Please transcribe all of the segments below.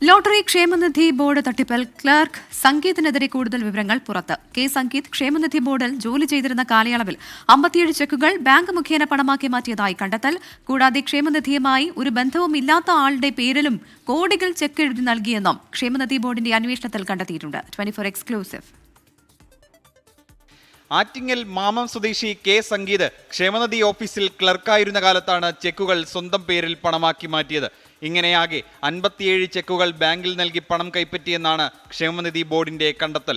Lottery ക്ഷേമനിധി board തട്ടിപ്പിൽ clerk സംഗീതിനെതിരെ കൂടുതൽ വിവരങ്ങൾ പുറത്ത്. കെ സംഗീത് ക്ഷേമനിധി ബോർഡിൽ ജോലി ചെയ്തിരുന്ന കാലയളവിൽ 57 ചെക്കുകൾ ബാങ്ക് മുഖേന പണമാക്കി മാറ്റിയതായി കണ്ടെത്തൽ. കൂടാതെ ക്ഷേമനിധിയുമായി ഒരു ബന്ധവുമില്ലാത്ത ആളുടെ പേരിലും കോടികൾ ചെക്ക് എഴുതി നൽകിയെന്നും ക്ഷേമനിധി ബോർഡിന്റെ അന്വേഷണത്തിൽ കണ്ടെത്തിയിട്ടുണ്ട്. 24 എക്സ്ക്ലൂസീവ്. ആറ്റിങ്ങൽ മാമം സ്വദേശി കെ സംഗീത് ക്ഷേമനിധി ഓഫീസിൽ ക്ലർക്കായിരുന്ന കാലത്താണ് ചെക്കുകൾ സ്വന്തം പേരിൽ പണമാക്കി മാറ്റിയത്. ഇങ്ങനെയാകെ 57 ചെക്കുകൾ ബാങ്കിൽ നൽകി പണം കൈപ്പറ്റിയെന്നാണ് ക്ഷേമനിധി ബോർഡിന്റെ കണ്ടെത്തൽ.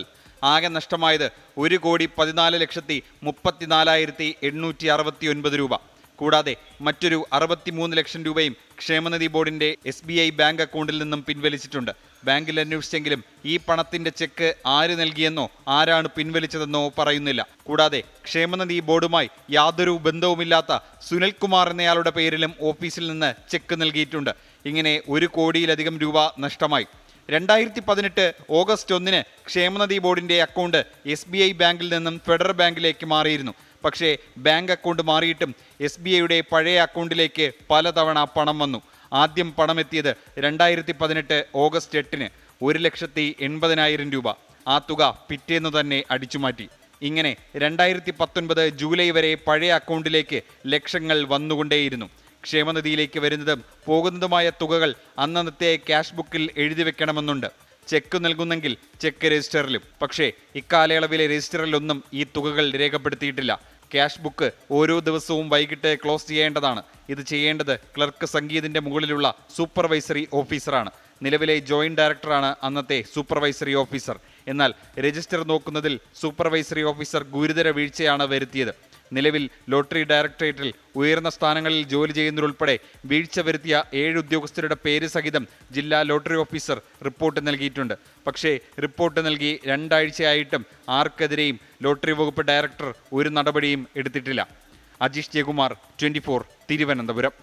ആകെ നഷ്ടമായത് 1,14,34,869 രൂപ. കൂടാതെ മറ്റൊരു 63 ലക്ഷം രൂപയും ക്ഷേമനിധി ബോർഡിന്റെ SBI ബാങ്ക് അക്കൗണ്ടിൽ നിന്നും പിൻവലിച്ചിട്ടുണ്ട്. ബാങ്കിൽ അന്വേഷിച്ചെങ്കിലും ഈ പണത്തിന്റെ ചെക്ക് ആര് നൽകിയെന്നോ ആരാണ് പിൻവലിച്ചതെന്നോ പറയുന്നില്ല. കൂടാതെ ക്ഷേമനിധി ബോർഡുമായി യാതൊരു ബന്ധവുമില്ലാത്ത സുനിൽകുമാർ എന്നയാളുടെ പേരിലും ഓഫീസിൽ നിന്ന് ചെക്ക് നൽകിയിട്ടുണ്ട്. ഇങ്ങനെ 1 കോടിയിലധികം രൂപ നഷ്ടമായി. 2018 ഓഗസ്റ്റ് 1 ക്ഷേമനിധി ബോർഡിന്റെ അക്കൗണ്ട് SBI ബാങ്കിൽ നിന്നും ഫെഡറൽ ബാങ്കിലേക്ക് മാറിയിരുന്നു. പക്ഷേ ബാങ്ക് അക്കൗണ്ട് മാറിയിട്ടും SBIയുടെ പഴയ അക്കൗണ്ടിലേക്ക് പലതവണ പണം വന്നു. ആദ്യം പണമെത്തിയത് 2018 ഓഗസ്റ്റ് 8 1,80,000 രൂപ. ആ തുക പിറ്റേന്നു തന്നെ അടിച്ചുമാറ്റി. ഇങ്ങനെ 2019 ജൂലൈ വരെ പഴയ അക്കൗണ്ടിലേക്ക് ലക്ഷങ്ങൾ വന്നുകൊണ്ടേയിരുന്നു. ക്ഷേമനിധിയിലേക്ക് വരുന്നതും പോകുന്നതുമായ തുകകൾ അന്നത്തെ ക്യാഷ് ബുക്കിൽ എഴുതി വെക്കണമെന്നുണ്ട്. Check നൽകുന്നെങ്കിൽ check രജിസ്റ്ററിലും. പക്ഷേ ഇക്കാലയളവിലെ രജിസ്റ്ററിലൊന്നും ഈ തുകകൾ രേഖപ്പെടുത്തിയിട്ടില്ല. ക്യാഷ് ബുക്ക് ഓരോ ദിവസവും വൈകിട്ട് ക്ലോസ് ചെയ്യേണ്ടതാണ്. ഇത് ചെയ്യേണ്ടത് ക്ലർക്ക് സംഗീതിന്റെ മുകളിലുള്ള സൂപ്പർവൈസറി ഓഫീസറാണ്. നിലവിലെ ജോയിന്റ് ഡയറക്ടറാണ് അന്നത്തെ സൂപ്പർവൈസറി ഓഫീസർ. എന്നാൽ രജിസ്റ്റർ നോക്കുന്നതിൽ സൂപ്പർവൈസറി ഓഫീസർ ഗുരുതര വീഴ്ചയാണ് വരുത്തിയത്. നിലവിൽ ലോട്ടറി ഡയറക്ടറേറ്റിൽ ഉയർന്ന സ്ഥാനങ്ങളിൽ ജോലി ചെയ്യുന്നവരുൾപ്പെടെ വീഴ്ച വരുത്തിയ 7 ഉദ്യോഗസ്ഥരുടെ പേര് സഹിതം ജില്ലാ ലോട്ടറി ഓഫീസർ റിപ്പോർട്ട് നൽകിയിട്ടുണ്ട്. പക്ഷേ റിപ്പോർട്ട് നൽകി 2 ആഴ്ചയായിട്ടും ആർക്കെതിരെയും ലോട്ടറി വകുപ്പ് ഡയറക്ടർ ഒരു നടപടിയും എടുത്തിട്ടില്ല. അജീഷ് ജയകുമാർ, 24, തിരുവനന്തപുരം.